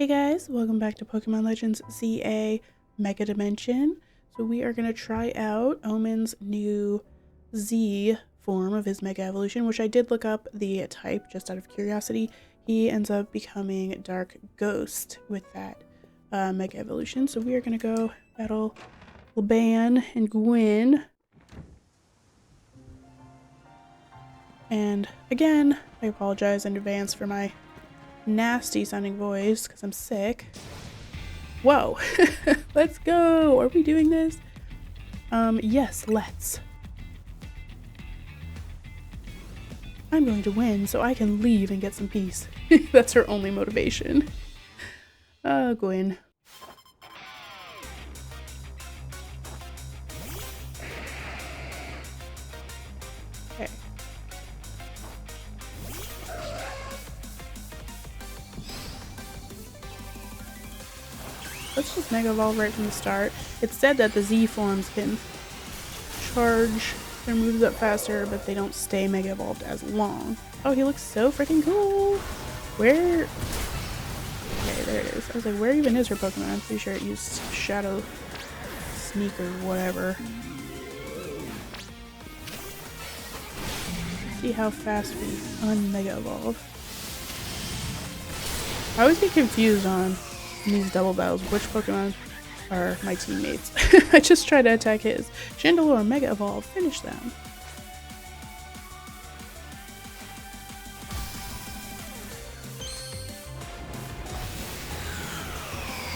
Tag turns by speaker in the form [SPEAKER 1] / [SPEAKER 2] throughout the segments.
[SPEAKER 1] Hey guys, welcome back to Pokemon Legends ZA Mega Dimension. So we are going to try out Omen's new Z form of his Mega Evolution, which I did look up the type just out of curiosity. He ends up becoming Dark Ghost with that Mega Evolution. So we are going to go battle Lebanne and Gwynn. And again, I apologize in advance for my nasty sounding voice because I'm sick. Whoa. Let's go. Are we doing this? Yes, let's. I'm going to win so I can leave and get some peace. That's her only motivation. Gwyn. Okay. Let's just Mega Evolve right from the start. It's said that the Z forms can charge their moves up faster, but they don't stay Mega Evolved as long. Oh, he looks so freaking cool! Where? Okay, there it is. I was like, where even is her Pokemon? I'm pretty sure it used Shadow Sneak or whatever. See how fast we un-Mega Evolve. I always get confused on in these double battles which Pokemon are my teammates. I just try to attack his. Chandelure, Mega Evolve, finish them.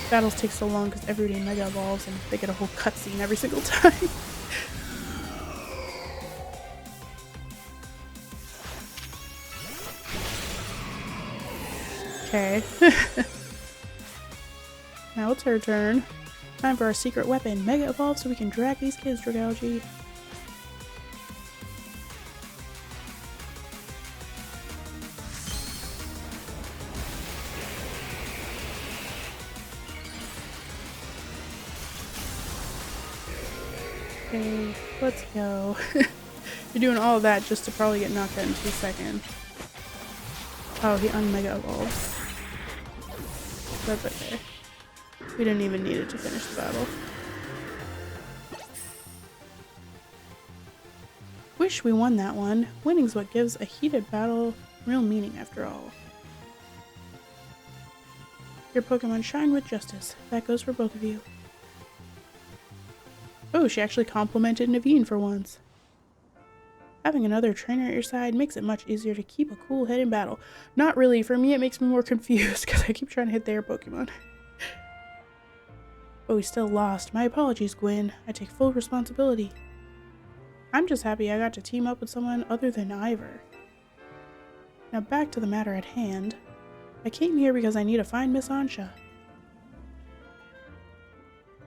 [SPEAKER 1] Battles take so long because everybody Mega Evolves and they get a whole cutscene every single time. Okay. Now it's her turn. Time for our secret weapon. Mega Evolve so we can drag these kids, Dragalge. Okay, let's go. You're doing all of that just to probably get knocked out in 2 seconds. Oh, he un-Mega Evolves. That's okay. We didn't even need it to finish the battle. Wish we won that one. Winning's what gives a heated battle real meaning after all. Your Pokemon shine with justice. That goes for both of you. Oh, she actually complimented Naveen for once. Having another trainer at your side makes it much easier to keep a cool head in battle. Not really. For me, it makes me more confused because I keep trying to hit their Pokemon. But we still lost. My apologies, Gwyn. I take full responsibility. I'm just happy I got to team up with someone other than Ivor. Now back to the matter at hand. I came here because I need to find Miss Ansha.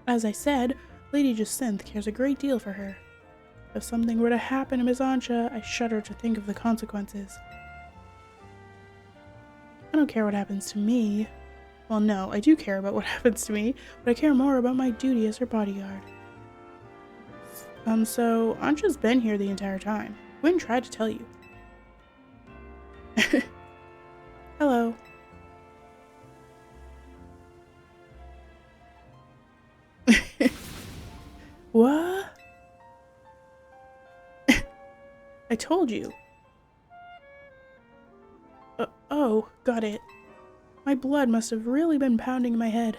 [SPEAKER 1] As I said, Lady Jacinth cares a great deal for her. If something were to happen to Miss Ansha, I shudder to think of the consequences. I don't care what happens to me. Well, no, I do care about what happens to me, but I care more about my duty as her bodyguard. So Ansha's been here the entire time. Gwyn tried to tell you. Hello. What? I told you. Oh, got it. My blood must have really been pounding in my head.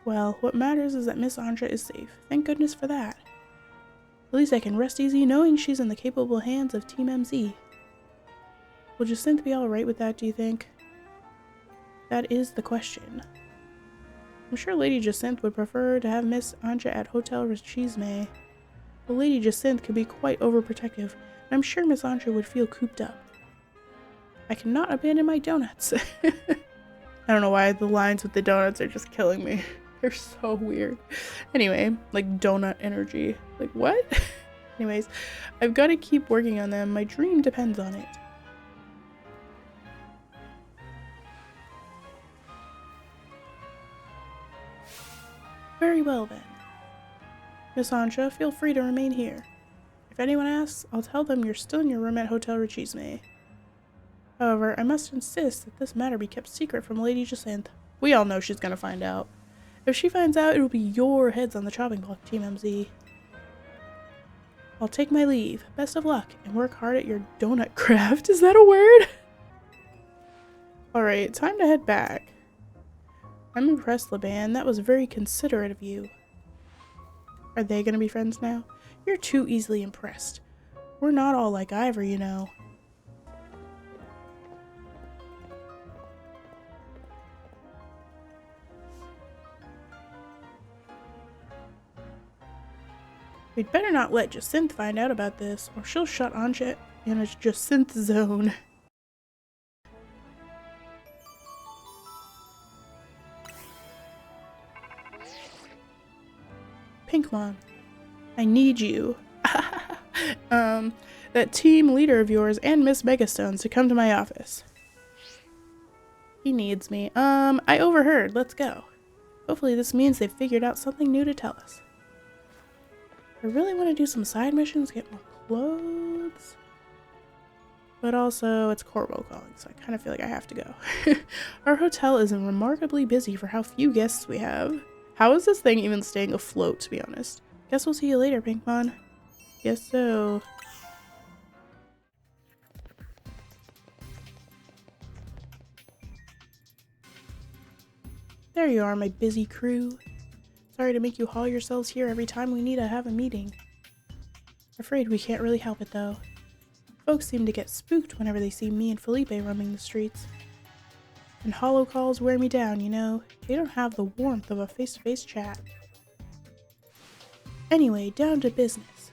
[SPEAKER 1] Well, what matters is that Miss Ansha is safe. Thank goodness for that. At least I can rest easy knowing she's in the capable hands of Team MZ. Will Jacinth be alright with that, do you think? That is the question. I'm sure Lady Jacinth would prefer to have Miss Ansha at Hotel Rechisme. But Lady Jacinth can be quite overprotective, and I'm sure Miss Ansha would feel cooped up. I cannot abandon my donuts. I don't know why the lines with the donuts are just killing me. They're so weird. Anyway, like donut energy. Like what? Anyways, I've got to keep working on them. My dream depends on it. Very well then. Miss Ansha, feel free to remain here. If anyone asks, I'll tell them you're still in your room at Hotel Rechisme. However, I must insist that this matter be kept secret from Lady Jacinth. We all know she's gonna find out. If she finds out, it'll be your heads on the chopping block, Team MZ. I'll take my leave. Best of luck, and work hard at your donut craft. Is that a word? Alright, time to head back. I'm impressed, Lebanne. That was very considerate of you. Are they gonna be friends now? You're too easily impressed. We're not all like Ivor, you know. We'd better not let Jacinthe find out about this, or she'll shut Anja in a Jacinthe zone. Pinkmon, I need you. That team leader of yours and Miss Megastones to come to my office. He needs me. I overheard. Let's go. Hopefully this means they've figured out something new to tell us. I really want to do some side missions, get more clothes. But also, it's Corbo calling, so I kind of feel like I have to go. Our hotel is remarkably busy for how few guests we have. How is this thing even staying afloat, to be honest? Guess we'll see you later, Pinkmon. Guess so. There you are, my busy crew. Sorry to make you haul yourselves here every time we need to have a meeting. Afraid we can't really help it, though. Folks seem to get spooked whenever they see me and Felipe roaming the streets. And hollow calls wear me down, you know. They don't have the warmth of a face-to-face chat. Anyway, down to business.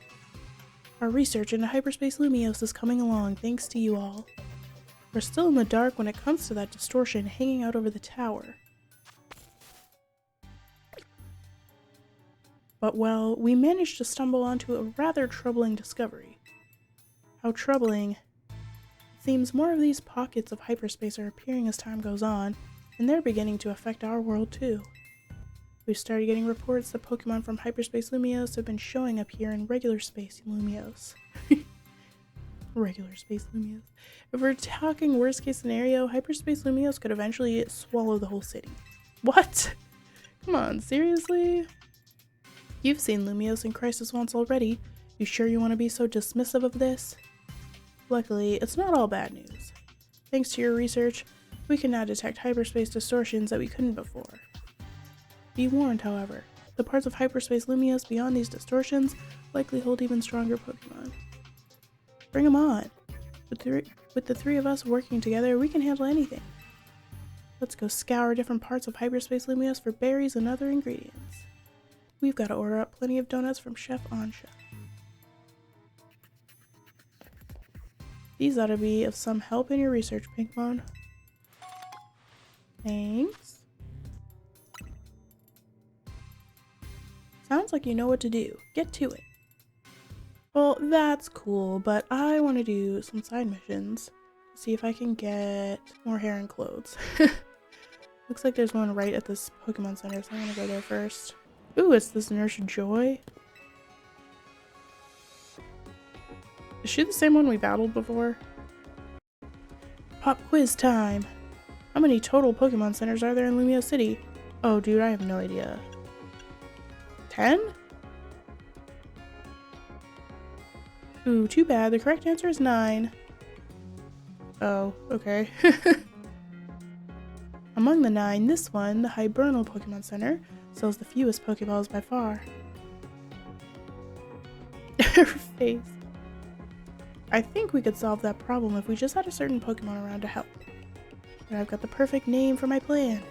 [SPEAKER 1] Our research into hyperspace Lumiose is coming along thanks to you all. We're still in the dark when it comes to that distortion hanging out over the tower. But well, we managed to stumble onto a rather troubling discovery. How troubling. It seems more of these pockets of hyperspace are appearing as time goes on, and they're beginning to affect our world too. We've started getting reports that Pokemon from hyperspace Lumiose have been showing up here in regular space Lumiose. Regular space Lumiose. If we're talking worst case scenario, hyperspace Lumiose could eventually swallow the whole city. What? Come on, seriously? You've seen Lumiose in Crisis once already. You sure you want to be so dismissive of this? Luckily, it's not all bad news. Thanks to your research, we can now detect hyperspace distortions that we couldn't before. Be warned, however, the parts of hyperspace Lumiose beyond these distortions likely hold even stronger Pokemon. Bring them on! With the three of us working together, we can handle anything. Let's go scour different parts of hyperspace Lumiose for berries and other ingredients. We've got to order up plenty of donuts from Chef Anja. These ought to be of some help in your research, Pinkmon. Thanks. Sounds like you know what to do. Get to it. Well, that's cool, but I want to do some side missions. See if I can get more hair and clothes. Looks like there's one right at this Pokemon Center, so I'm gonna go there first. Ooh, it's this Nurse Joy. Is she the same one we battled before? Pop quiz time! How many total Pokemon Centers are there in Lumiose City? Oh, dude, I have no idea. 10? Ooh, too bad. The correct answer is 9. Oh, okay. Among the 9, this one, the Hibernal Pokemon Center, sells the fewest Pokeballs by far. Her face. I think we could solve that problem if we just had a certain Pokemon around to help. But I've got the perfect name for my plan.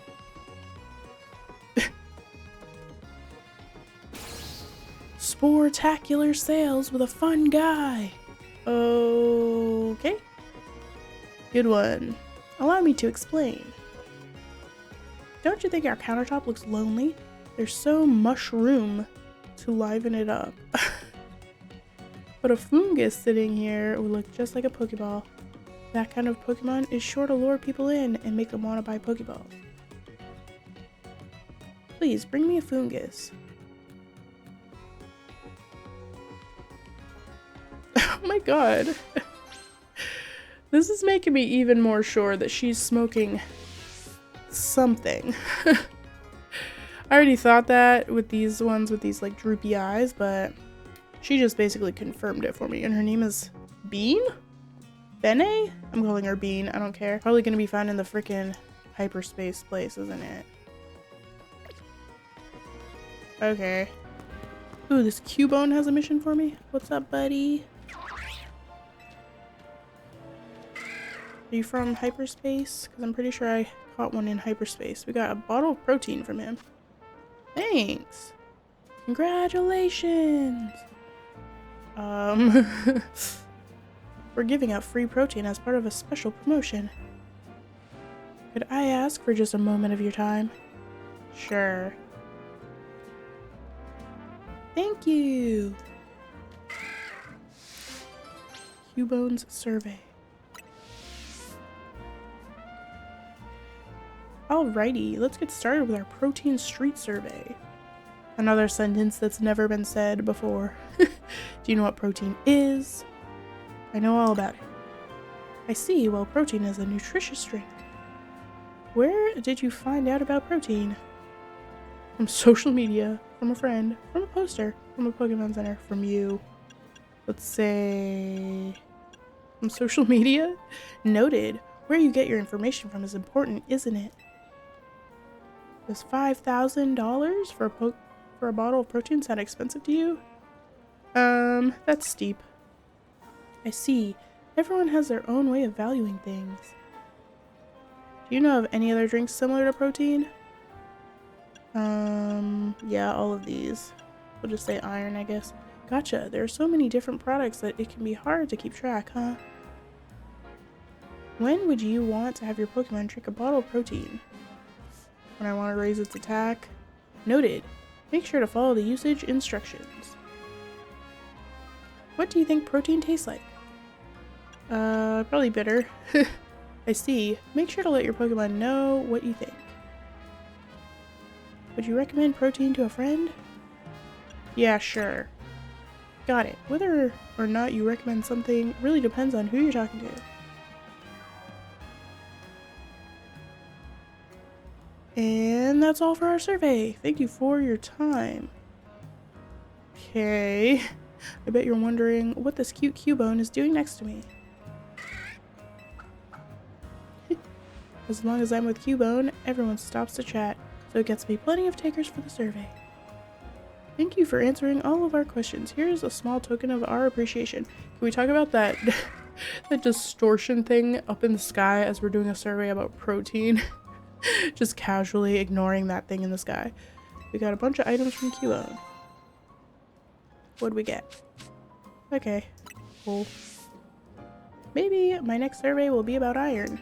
[SPEAKER 1] Sportacular sales with a fun guy. Okay. Good one. Allow me to explain. Don't you think our countertop looks lonely? There's so mushroom to liven it up. But a fungus sitting here would look just like a Pokeball. That kind of Pokemon is sure to lure people in and make them want to buy Pokeballs. Please, bring me a fungus. Oh my god. This is making me even more sure that she's smoking something. I already thought that with these ones with these like droopy eyes, but she just basically confirmed it for me. And her name is Bean? Bene? I'm calling her Bean. I don't care. Probably gonna be found in the freaking hyperspace place, isn't it? Okay. Ooh, this Cubone has a mission for me. What's up, buddy? Are you from hyperspace? Because I'm pretty sure I caught one in hyperspace. We got a bottle of protein from him. Thanks. Congratulations. We're giving out free protein as part of a special promotion. Could I ask for just a moment of your time? Sure. Thank you. Cubone's survey. Alrighty, let's get started with our protein street survey. Another sentence that's never been said before. Do you know what protein is? I know all about it. I see, well, protein is a nutritious drink. Where did you find out about protein? From social media, from a friend, from a poster, from a Pokemon Center, from you. Let's say... from social media? Noted. Where you get your information from is important, isn't it? Does $5,000 for a bottle of protein sound expensive to you? That's steep. I see. Everyone has their own way of valuing things. Do you know of any other drinks similar to protein? Yeah, all of these. We'll just say iron, I guess. Gotcha. There are so many different products that it can be hard to keep track, huh? When would you want to have your Pokemon drink a bottle of protein? When I want to raise its attack? Noted. Make sure to follow the usage instructions. What do you think protein tastes like? Probably bitter. I see. Make sure to let your Pokemon know what you think. Would you recommend protein to a friend? Yeah, sure. Got it. Whether or not you recommend something really depends on who you're talking to. And that's all for our survey. Thank you for your time. Okay. I bet you're wondering what this cute Cubone is doing next to me. As long as I'm with Cubone, everyone stops to chat, so it gets me plenty of takers for the survey. Thank you for answering all of our questions. Here's a small token of our appreciation. Can we talk about that, that distortion thing up in the sky as we're doing a survey about protein? Just casually ignoring that thing in the sky. We got a bunch of items from Cubone. What'd we get? Okay, cool. Maybe my next survey will be about iron.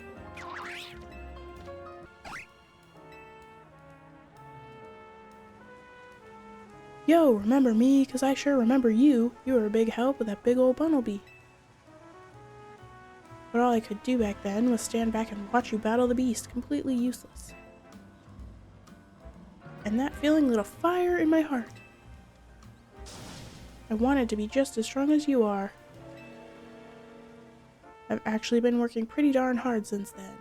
[SPEAKER 1] Yo, remember me? 'Cause I sure remember you. You were a big help with that big old Bunnelby. But all I could do back then was stand back and watch you battle the beast, completely useless. And that feeling lit a fire in my heart. I wanted to be just as strong as you are. I've actually been working pretty darn hard since then.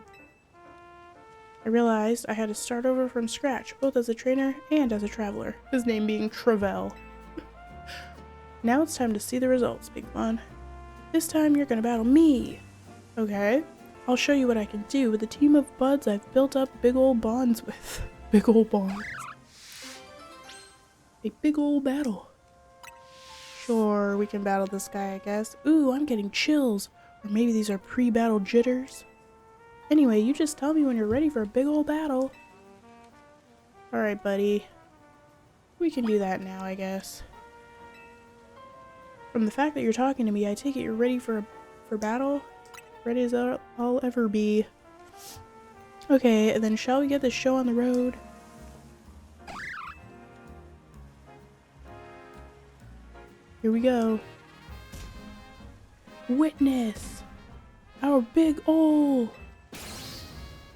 [SPEAKER 1] I realized I had to start over from scratch, both as a trainer and as a traveler, his name being Travell. Now it's time to see the results, Pinkmon. This time you're gonna battle me. Okay, I'll show you what I can do with the team of buds I've built up big ol' bonds with. Big ol' bonds. A big ol' battle. Sure, we can battle this guy, I guess. Ooh, I'm getting chills. Or maybe these are pre-battle jitters. Anyway, you just tell me when you're ready for a big ol' battle. Alright, buddy. We can do that now, I guess. From the fact that you're talking to me, I take it you're ready for battle? Ready as I'll ever be. Okay, then shall we get this show on the road? Here we go. Witness our big ol'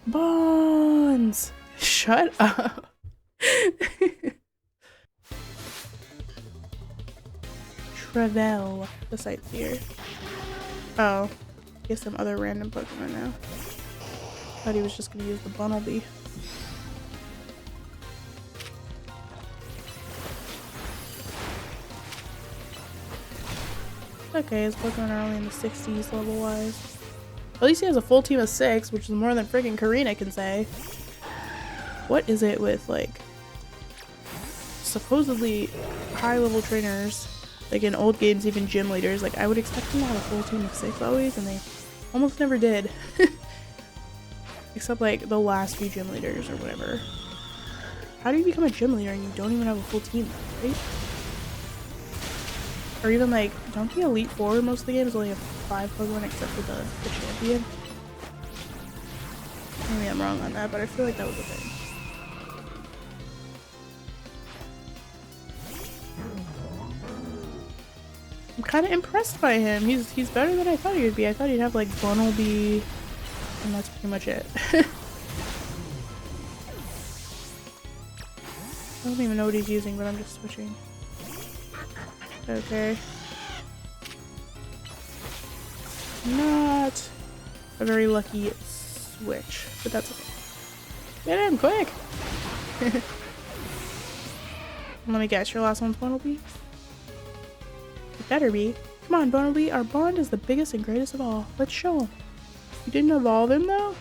[SPEAKER 1] bonds. Shut up. Travell, the sightseer. Oh, guess some other random Pokemon now. Thought he was just gonna use the Bunnelby. Okay, his Pokemon are only in the 60s level-wise. At least he has a full team of 6, which is more than friggin' Karina can say. What is it with, like, supposedly high-level trainers, like in old games, even gym leaders? Like, I would expect them to have a full team of 6 always, and they almost never did. Except, like, the last few gym leaders or whatever. How do you become a gym leader and you don't even have a full team, right? Or even, like, don't the Elite Four most of the games only have 5 Pokemon except for the champion? Maybe I'm wrong on that, but I feel like that was a thing. I'm kind of impressed by him. He's better than I thought he would be. I thought he'd have, like, Bunnelby, and that's pretty much it. I don't even know what he's using, but I'm just switching. Okay. Not a very lucky switch, but that's okay. Get in, quick! Let me guess, your last one's Bunnelby? It better be. Come on, Bunnelby, our bond is the biggest and greatest of all. Let's show him. You didn't evolve him, though?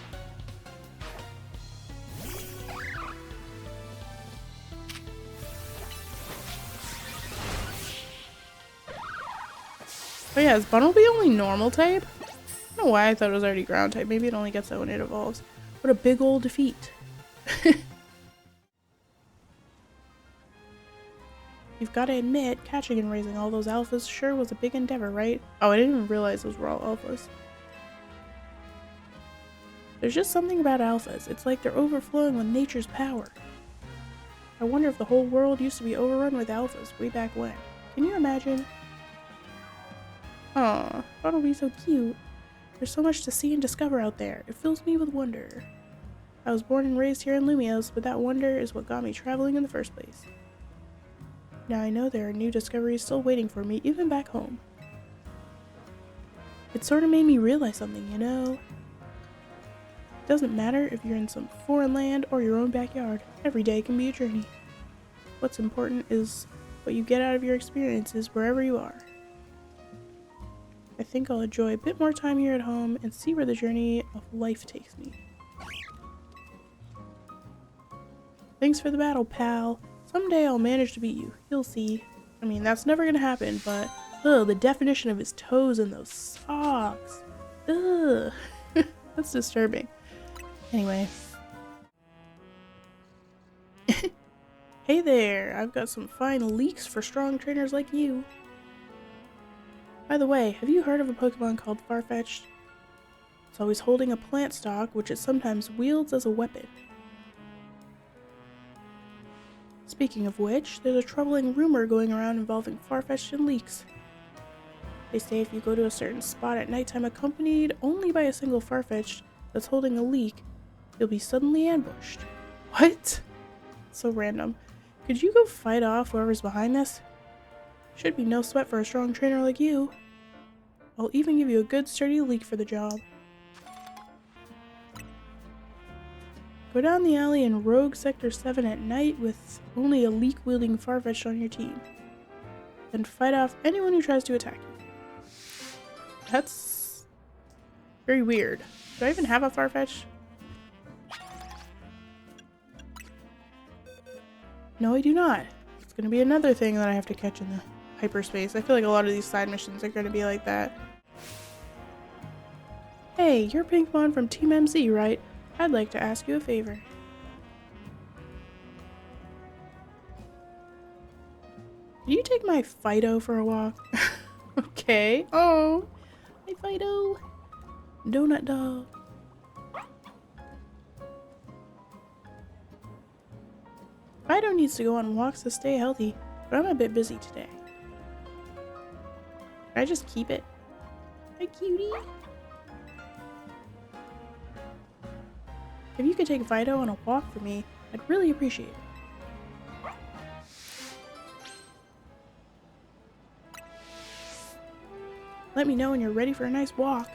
[SPEAKER 1] Oh yeah, is Bunnelby only normal type? I don't know why I thought it was already ground type. Maybe it only gets that when it evolves. What a big old defeat. You've got to admit, catching and raising all those alphas sure was a big endeavor, right? Oh, I didn't even realize those were all alphas. There's just something about alphas. It's like they're overflowing with nature's power. I wonder if the whole world used to be overrun with alphas way back when. Can you imagine? Aw, Bunnelby's so cute. There's so much to see and discover out there. It fills me with wonder. I was born and raised here in Lumios, but that wonder is what got me traveling in the first place. Now I know there are new discoveries still waiting for me, even back home. It sort of made me realize something, you know? It doesn't matter if you're in some foreign land or your own backyard. Every day can be a journey. What's important is what you get out of your experiences wherever you are. I think I'll enjoy a bit more time here at home and see where the journey of life takes me. Thanks for the battle, pal. Someday I'll manage to beat you. You'll see. I mean, that's never gonna happen, but ugh, the definition of his toes in those socks. Ugh. That's disturbing. Anyway. Hey there, I've got some fine leeks for strong trainers like you. By the way, have you heard of a Pokemon called Farfetch'd? It's always holding a plant stalk, which it sometimes wields as a weapon. Speaking of which, there's a troubling rumor going around involving Farfetch'd and leeks. They say if you go to a certain spot at nighttime accompanied only by a single Farfetch'd that's holding a leek, you'll be suddenly ambushed. What? So random. Could you go fight off whoever's behind this? Should be no sweat for a strong trainer like you. I'll even give you a good sturdy leek for the job. Go down the alley in Rogue Sector 7 at night with only a leek-wielding Farfetch'd on your team. Then fight off anyone who tries to attack you. That's very weird. Do I even have a Farfetch'd? No, I do not. It's going to be another thing that I have to catch in the hyperspace. I feel like a lot of these side missions are going to be like that. Hey, you're Pinkmon from Team MZ, right? I'd like to ask you a favor. Can you take my Fido for a walk? Okay. Oh, my Fido. Donut dog. Fido needs to go on walks to stay healthy, but I'm a bit busy today. Can I just keep it? Hi, cutie. If you could take Fido on a walk for me, I'd really appreciate it. Let me know when you're ready for a nice walk.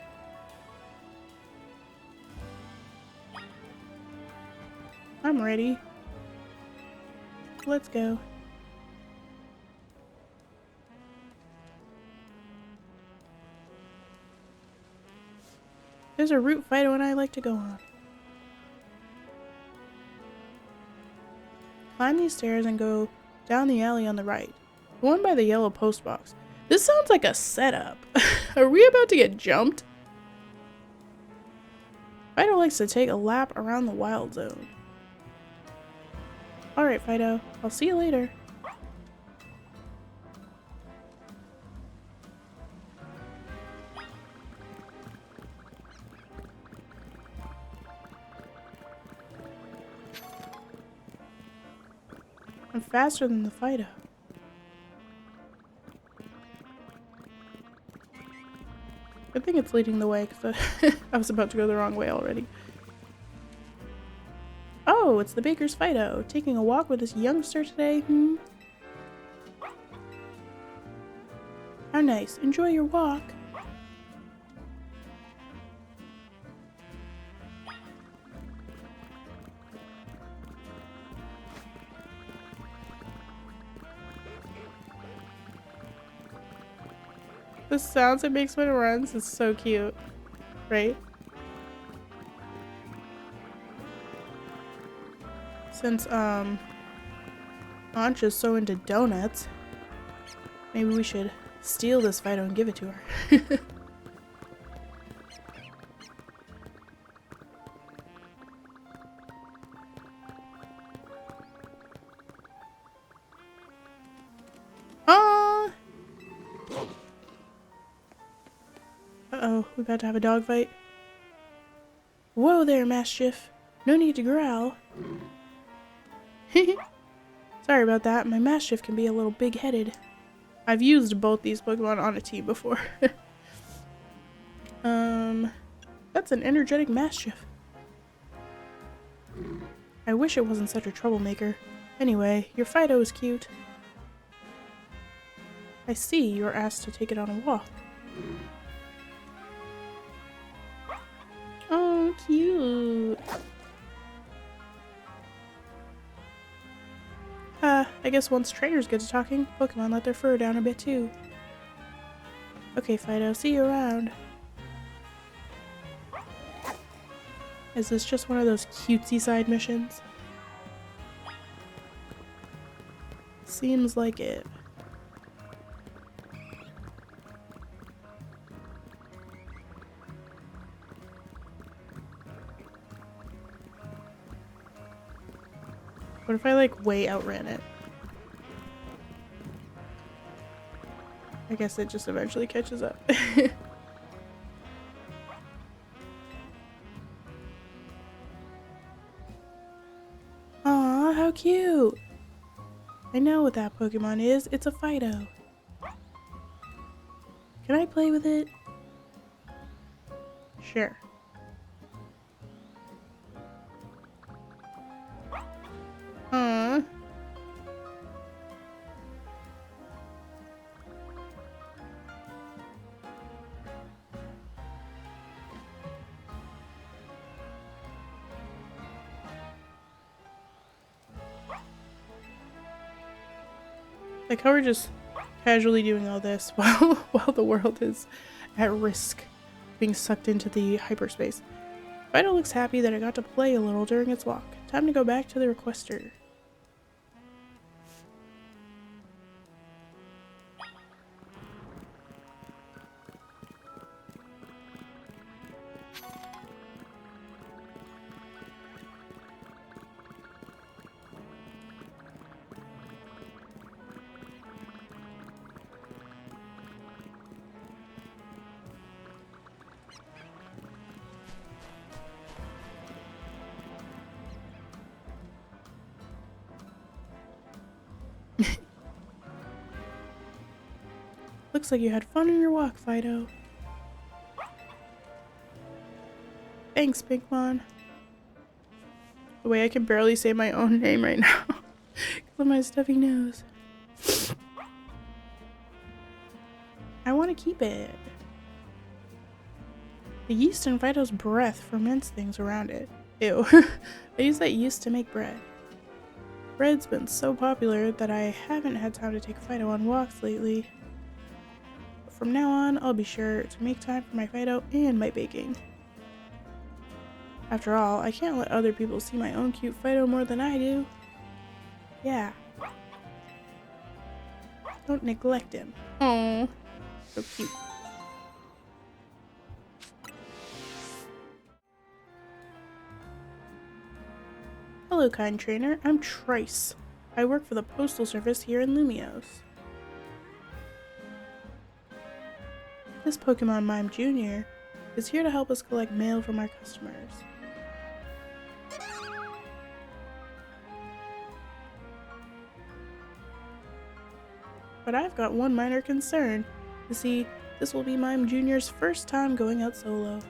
[SPEAKER 1] I'm ready. Let's go. There's a route Fido and I like to go on. Climb these stairs and go down the alley on the right. The one by the yellow post box. This sounds like a setup. Are we about to get jumped? Fido likes to take a lap around the wild zone. Alright, Fido. I'll see you later. I'm faster than the Fido. I think it's leading the way because I was about to go the wrong way already. Oh, it's the baker's Fido. Taking a walk with this youngster today, How nice. Enjoy your walk. The sounds it makes when it runs is so cute, right? Since Ancha's so into donuts, maybe we should steal this Fido and give it to her. Uh-oh, we about to have a dog fight. Whoa there, Mastiff. No need to growl. Sorry about that. My Mastiff can be a little big-headed. I've used both these Pokemon on a team before. That's an energetic Mastiff. I wish it wasn't such a troublemaker. Anyway, your Fido is cute. I see you were asked to take it on a walk. Oh, cute. I guess once trainers get to talking, Pokemon let their fur down a bit too. Okay, Fido, see you around. Is this just one of those cutesy side missions? Seems like it. What if I like way outran it? I guess it just eventually catches up. Aw, how cute! I know what that Pokemon is. It's a Fido. Can I play with it? Sure. Aww. Like how we're just casually doing all this while the world is at risk of being sucked into the hyperspace. Fido looks happy that I got to play a little during its walk. Time to go back to the requester. Looks like you had fun on your walk, Fido. Thanks, Pinkmon. The way I can barely say my own name right now because of my stuffy nose. I want to keep it. The yeast in Fido's breath ferments things around it. Ew. I use that yeast to make bread. Bread's been so popular that I haven't had time to take Fido on walks lately. From now on, I'll be sure to make time for my Fido and my baking. After all, I can't let other people see my own cute Fido more than I do. Yeah. Don't neglect him. Oh, so cute. Hello, kind trainer. I'm Trice. I work for the Postal Service here in Lumios. This Pokemon Mime Jr. is here to help us collect mail from our customers. But I've got one minor concern. You see, this will be Mime Jr.'s first time going out solo.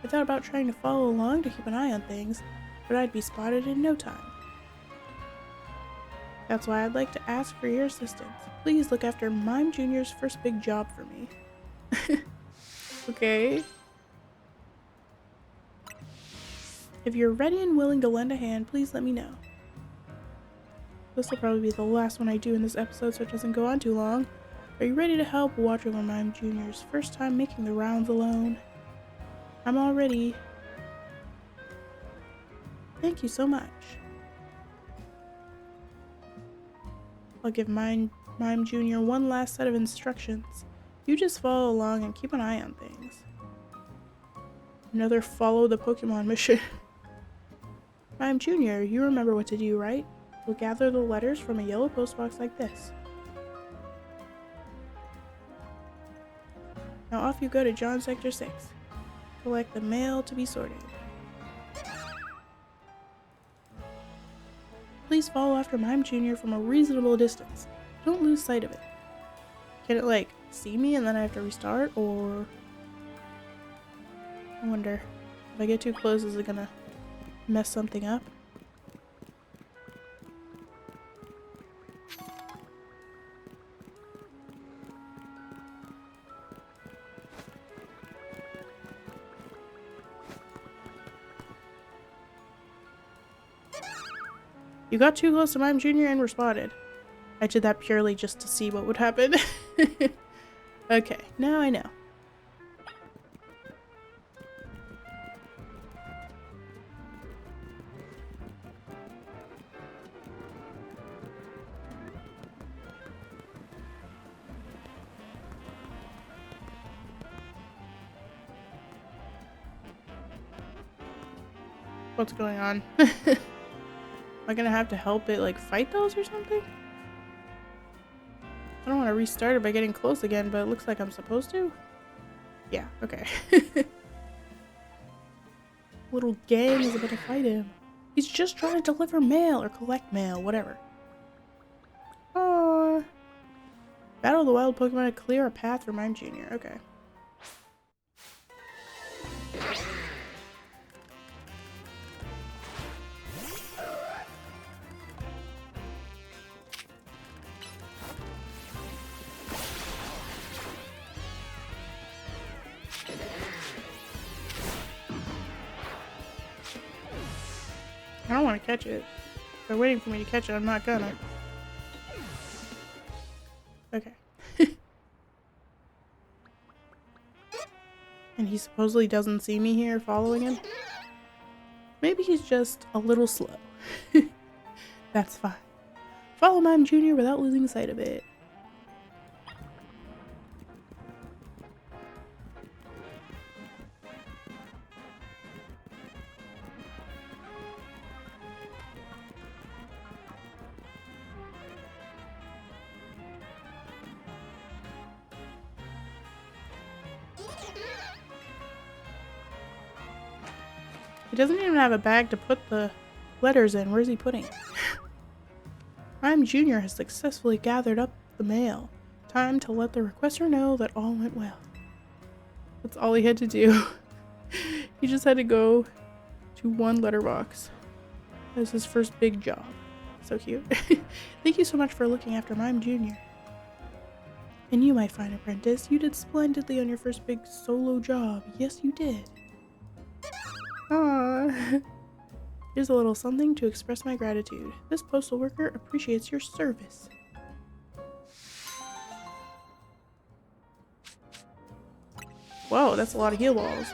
[SPEAKER 1] I thought about trying to follow along to keep an eye on things, but I'd be spotted in no time. That's why I'd like to ask for your assistance. Please look after Mime Jr.'s first big job for me. Okay. If you're ready and willing to lend a hand, please let me know. This will probably be the last one I do in this episode so it doesn't go on too long. Are you ready to help watch over Mime Jr.'s first time making the rounds alone? I'm all ready. Thank you so much. I'll give Mime Jr. one last set of instructions. You just follow along and keep an eye on things. Another follow the Pokemon mission. Mime Jr., you remember what to do, right? We'll gather the letters from a yellow postbox like this. Now off you go to John Sector 6. Collect the mail to be sorted. Please follow after Mime Jr. from a reasonable distance. Don't lose sight of it. Can it, like, see me and then I have to restart, or... I wonder, if I get too close, is it gonna mess something up? You got too close to Mime Jr. and were spotted. I did that purely just to see what would happen. Okay, now I know. What's going on? Am I gonna have to help it, like, fight those or something? I don't want to restart it by getting close again, but it looks like I'm supposed to? Yeah, okay. Little gang is about to fight him. He's just trying to deliver mail or collect mail, whatever. Aww. Battle the wild Pokemon to clear a path for Mime Jr. Okay. I don't want to catch it. If they're waiting for me to catch it, I'm not gonna. Okay. And he supposedly doesn't see me here following him. Maybe he's just a little slow. That's fine. Follow Mime Jr. without losing sight of it. He doesn't even have a bag to put the letters in. Where's he putting it? Mime Jr. has successfully gathered up the mail. Time to let the requester know that all went well. That's all he had to do. He just had to go to one letterbox. That was his first big job. So cute. Thank you so much for looking after Mime Jr. And you, my fine apprentice, you did splendidly on your first big solo job. Yes, you did. Aww. Here's a little something to express my gratitude. This postal worker appreciates your service. Whoa, that's a lot of heal balls.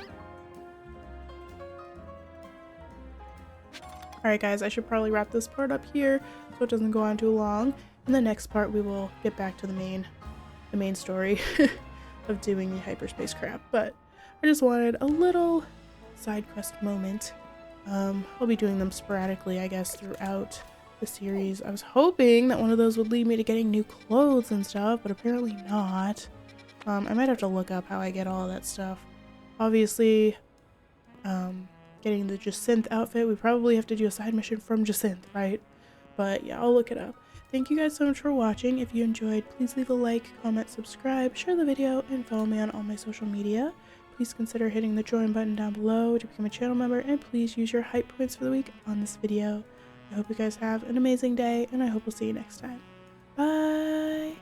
[SPEAKER 1] Alright guys, I should probably wrap this part up here so it doesn't go on too long. In the next part we will get back to the main story of doing the hyperspace crap. But I just wanted a little side quest moment. I'll be doing them sporadically, I guess, throughout the series. I was hoping that one of those would lead me to getting new clothes and stuff, but apparently not. I might have to look up how I get all of that stuff. Obviously, getting the Jacinth outfit, we probably have to do a side mission from Jacinth, right? But yeah, I'll look it up. Thank you guys so much for watching. If you enjoyed, please leave a like, comment, subscribe, share the video, and follow me on all my social media. Please consider hitting the join button down below to become a channel member, and please use your hype points for the week on this video. I hope you guys have an amazing day, and I hope we'll see you next time. Bye!